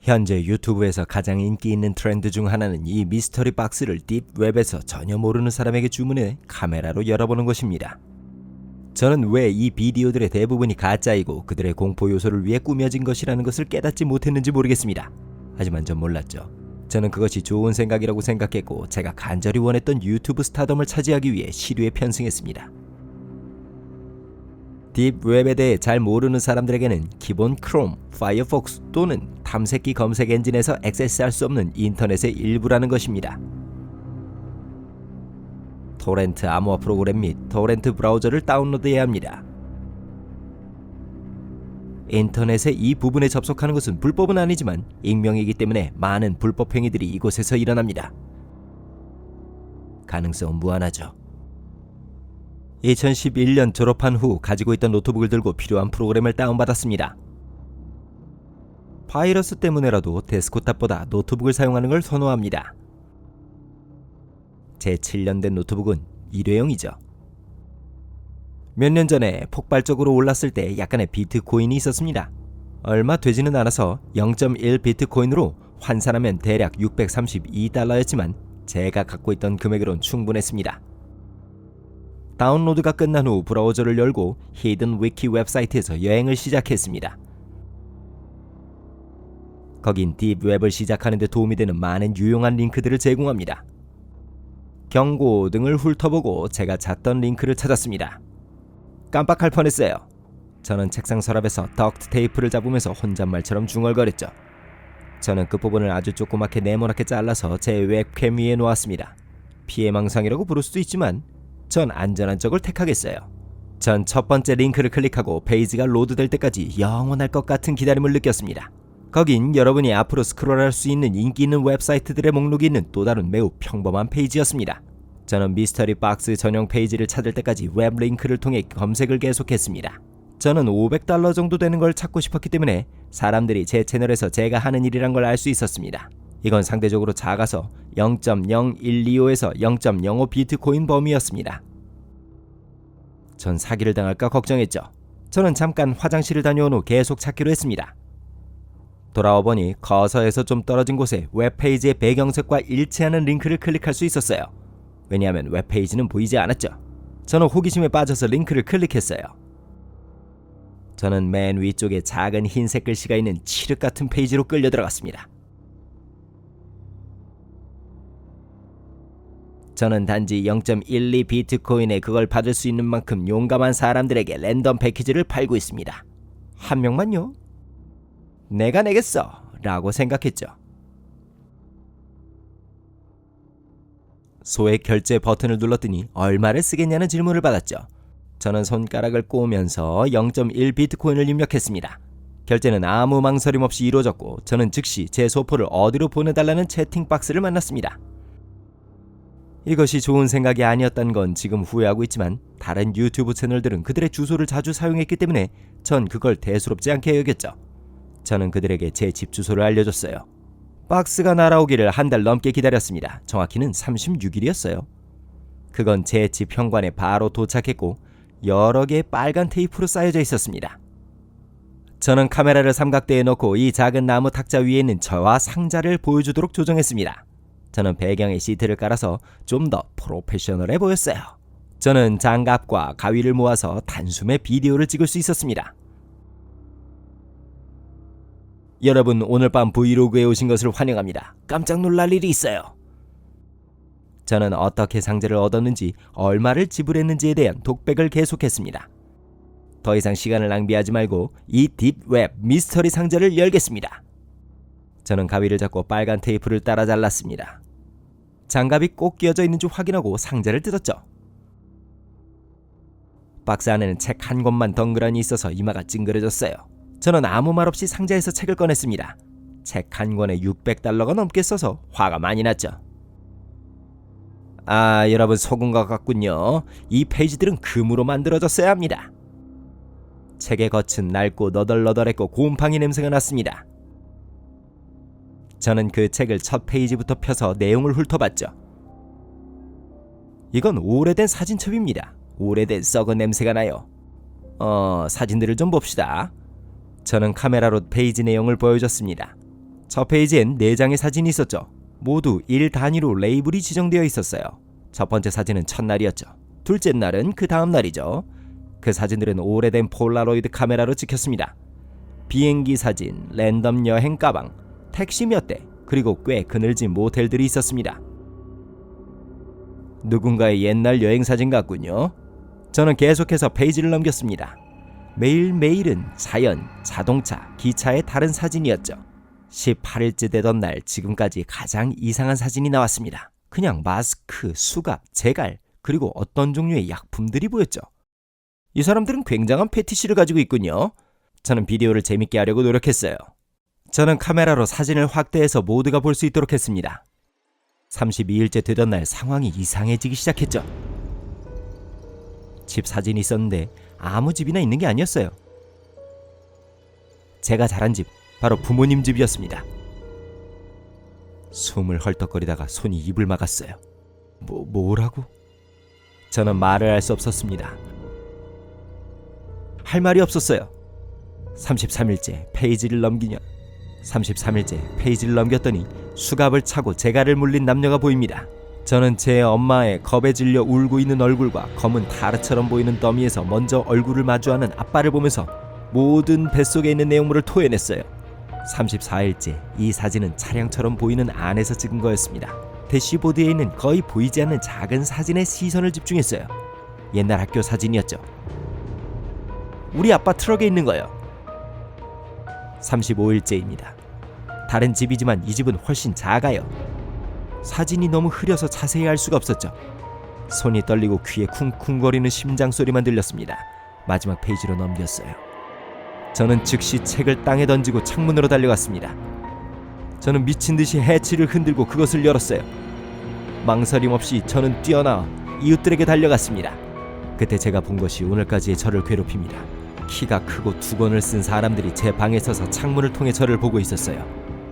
현재 유튜브에서 가장 인기 있는 트렌드 중 하나는 이 미스터리 박스를 딥웹에서 전혀 모르는 사람에게 주문해 카메라로 열어보는 것입니다. 저는 왜 이 비디오들의 대부분이 가짜이고 그들의 공포 요소를 위해 꾸며진 것이라는 것을 깨닫지 못했는지 모르겠습니다. 하지만 전 몰랐죠. 저는 그것이 좋은 생각이라고 생각했고 제가 간절히 원했던 유튜브 스타덤을 차지하기 위해 시류에 편승했습니다. 딥웹에 대해 잘 모르는 사람들에게는 기본 크롬, 파이어폭스 또는 탐색기 검색 엔진에서 액세스할 수 없는 인터넷의 일부라는 것입니다. 토렌트 암호화 프로그램 및 토렌트 브라우저를 다운로드해야 합니다. 인터넷의 이 부분에 접속하는 것은 불법은 아니지만 익명이기 때문에 많은 불법 행위들이 이곳에서 일어납니다. 가능성은 무한하죠. 2011년 졸업한 후 가지고 있던 노트북을 들고 필요한 프로그램을 다운받았습니다. 바이러스 때문에라도 데스크탑보다 노트북을 사용하는 걸 선호합니다. 제 7년 된 노트북은 일회용이죠. 몇 년 전에 폭발적으로 올랐을 때 약간의 비트코인이 있었습니다. 얼마 되지는 않아서 0.1 비트코인으로 환산하면 대략 632달러였지만 제가 갖고 있던 금액으론 충분했습니다. 다운로드가 끝난 후 브라우저를 열고 히든 위키 웹사이트에서 여행을 시작했습니다. 거긴 딥웹을 시작하는 데 도움이 되는 많은 유용한 링크들을 제공합니다. 경고 등을 훑어보고 제가 찾던 링크를 찾았습니다. 깜빡할 뻔했어요. 저는 책상 서랍에서 덕트 테이프를 잡으면서 혼잣말처럼 중얼거렸죠. 저는 끝부분을 아주 조그맣게 네모나게 잘라서 제 웹캠 위에 놓았습니다. 피해망상이라고 부를 수도 있지만 전 안전한 쪽을 택하겠어요. 전 첫 번째 링크를 클릭하고 페이지가 로드될 때까지 영원할 것 같은 기다림을 느꼈습니다. 거긴 여러분이 앞으로 스크롤할 수 있는 인기 있는 웹사이트들의 목록이 있는 또 다른 매우 평범한 페이지였습니다. 저는 미스터리 박스 전용 페이지를 찾을 때까지 웹 링크를 통해 검색을 계속했습니다. 저는 $500 정도 되는 걸 찾고 싶었기 때문에 사람들이 제 채널에서 제가 하는 일이란 걸 알 수 있었습니다. 이건 상대적으로 작아서 0.0125에서 0.05 비트코인 범위였습니다. 전 사기를 당할까 걱정했죠. 저는 잠깐 화장실을 다녀온 후 계속 찾기로 했습니다. 돌아와 보니 커서에서 좀 떨어진 곳에 웹페이지의 배경색과 일치하는 링크를 클릭할 수 있었어요. 왜냐하면 웹페이지는 보이지 않았죠. 저는 호기심에 빠져서 링크를 클릭했어요. 저는 맨 위쪽에 작은 흰색 글씨가 있는 칠흑 같은 페이지로 끌려 들어갔습니다. 저는 단지 0.12 비트코인에 그걸 받을 수 있는 만큼 용감한 사람들에게 랜덤 패키지를 팔고 있습니다. 한 명만요? 내가 내겠어 라고 생각했죠. 소액 결제 버튼을 눌렀더니 얼마를 쓰겠냐는 질문을 받았죠. 저는 손가락을 꼬으면서 0.1 비트코인을 입력했습니다. 결제는 아무 망설임 없이 이루어졌고 저는 즉시 제 소포를 어디로 보내달라는 채팅 박스를 만났습니다. 이것이 좋은 생각이 아니었던 건 지금 후회하고 있지만 다른 유튜브 채널들은 그들의 주소를 자주 사용했기 때문에 전 그걸 대수롭지 않게 여겼죠. 저는 그들에게 제 집 주소를 알려줬어요. 박스가 날아오기를 한 달 넘게 기다렸습니다. 정확히는 36일이었어요. 그건 제 집 현관에 바로 도착했고 여러 개의 빨간 테이프로 쌓여져 있었습니다. 저는 카메라를 삼각대에 넣고 이 작은 나무 탁자 위에 있는 저와 상자를 보여주도록 조정했습니다. 저는 배경에 시트를 깔아서 좀 더 프로페셔널해 보였어요. 저는 장갑과 가위를 모아서 단숨에 비디오를 찍을 수 있었습니다. 여러분, 오늘 밤 브이로그에 오신 것을 환영합니다. 깜짝 놀랄 일이 있어요. 저는 어떻게 상자를 얻었는지, 얼마를 지불했는지에 대한 독백을 계속했습니다. 더 이상 시간을 낭비하지 말고 이 딥웹 미스터리 상자를 열겠습니다. 저는 가위를 잡고 빨간 테이프를 따라 잘랐습니다. 장갑이 꼭 끼어져 있는지 확인하고 상자를 뜯었죠. 박스 안에는 책 한 권만 덩그러니 있어서 이마가 찡그려졌어요. 저는 아무 말 없이 상자에서 책을 꺼냈습니다. 책 한 권에 $600가 넘게 써서 화가 많이 났죠. 아, 여러분 속은 것 같군요. 이 페이지들은 금으로 만들어졌어야 합니다. 책의 겉은 낡고 너덜너덜했고 곰팡이 냄새가 났습니다. 저는 그 책을 첫 페이지부터 펴서 내용을 훑어봤죠. 이건 오래된 사진첩입니다. 오래된 썩은 냄새가 나요. 사진들을 좀 봅시다. 저는 카메라로 페이지 내용을 보여줬습니다. 저 페이지엔 4장의 사진이 있었죠. 모두 1 단위로 레이블이 지정되어 있었어요. 첫 번째 사진은 첫날이었죠. 둘째 날은 그 다음 날이죠. 그 사진들은 오래된 폴라로이드 카메라로 찍혔습니다. 비행기 사진, 랜덤 여행 가방, 택시 몇 대, 그리고 꽤 그늘진 모텔들이 있었습니다. 누군가의 옛날 여행 사진 같군요. 저는 계속해서 페이지를 넘겼습니다. 매일매일은 자연, 자동차, 기차의 다른 사진이었죠. 18일째 되던 날 지금까지 가장 이상한 사진이 나왔습니다. 그냥 마스크, 수갑, 제갈, 그리고 어떤 종류의 약품들이 보였죠. 이 사람들은 굉장한 패티시를 가지고 있군요. 저는 비디오를 재밌게 하려고 노력했어요. 저는 카메라로 사진을 확대해서 모두가 볼 수 있도록 했습니다. 32일째 되던 날 상황이 이상해지기 시작했죠. 집 사진이 있었는데 아무 집이나 있는 게 아니었어요. 제가 자란 집, 바로 부모님 집이었습니다. 숨을 헐떡거리다가 손이 입을 막았어요. 뭐라고? 저는 말을 할 수 없었습니다. 할 말이 없었어요. 33일째 페이지를 넘겼더니 수갑을 차고 제갈을 물린 남녀가 보입니다. 저는 제 엄마의 겁에 질려 울고 있는 얼굴과 검은 타르처럼 보이는 더미에서 먼저 얼굴을 마주하는 아빠를 보면서 모든 뱃속에 있는 내용물을 토해냈어요. 34일째 이 사진은 차량처럼 보이는 안에서 찍은 거였습니다. 대시보드에 있는 거의 보이지 않는 작은 사진에 시선을 집중했어요. 옛날 학교 사진이었죠. 우리 아빠 트럭에 있는 거예요. 35일째입니다. 다른 집이지만 이 집은 훨씬 작아요. 사진이 너무 흐려서 자세히 알 수가 없었죠. 손이 떨리고 귀에 쿵쿵거리는 심장 소리만 들렸습니다. 마지막 페이지로 넘겼어요. 저는 즉시 책을 땅에 던지고 창문으로 달려갔습니다. 저는 미친 듯이 해치를 흔들고 그것을 열었어요. 망설임 없이 저는 뛰어나와 이웃들에게 달려갔습니다. 그때 제가 본 것이 오늘까지의 저를 괴롭힙니다. 키가 크고 두건을 쓴 사람들이 제 방에 서서 창문을 통해 저를 보고 있었어요.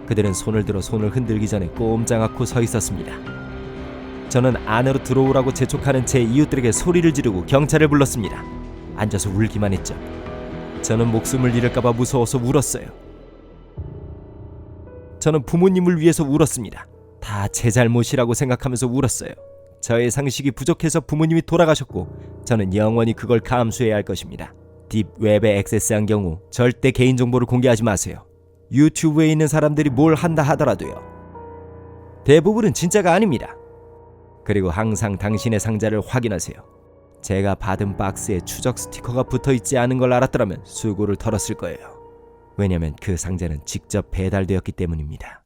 그들은 손을 들어 손을 흔들기 전에 꼼짝 않고 서 있었습니다. 저는 안으로 들어오라고 재촉하는 제 이웃들에게 소리를 지르고 경찰을 불렀습니다. 앉아서 울기만 했죠. 저는 목숨을 잃을까봐 무서워서 울었어요. 저는 부모님을 위해서 울었습니다. 다 제 잘못이라고 생각하면서 울었어요. 저의 상식이 부족해서 부모님이 돌아가셨고 저는 영원히 그걸 감수해야 할 것입니다. 딥웹에 액세스한 경우 절대 개인정보를 공개하지 마세요. 유튜브에 있는 사람들이 뭘 한다 하더라도요. 대부분은 진짜가 아닙니다. 그리고 항상 당신의 상자를 확인하세요. 제가 받은 박스에 추적 스티커가 붙어있지 않은 걸 알았더라면 수고를 털었을 거예요. 왜냐면 그 상자는 직접 배달되었기 때문입니다.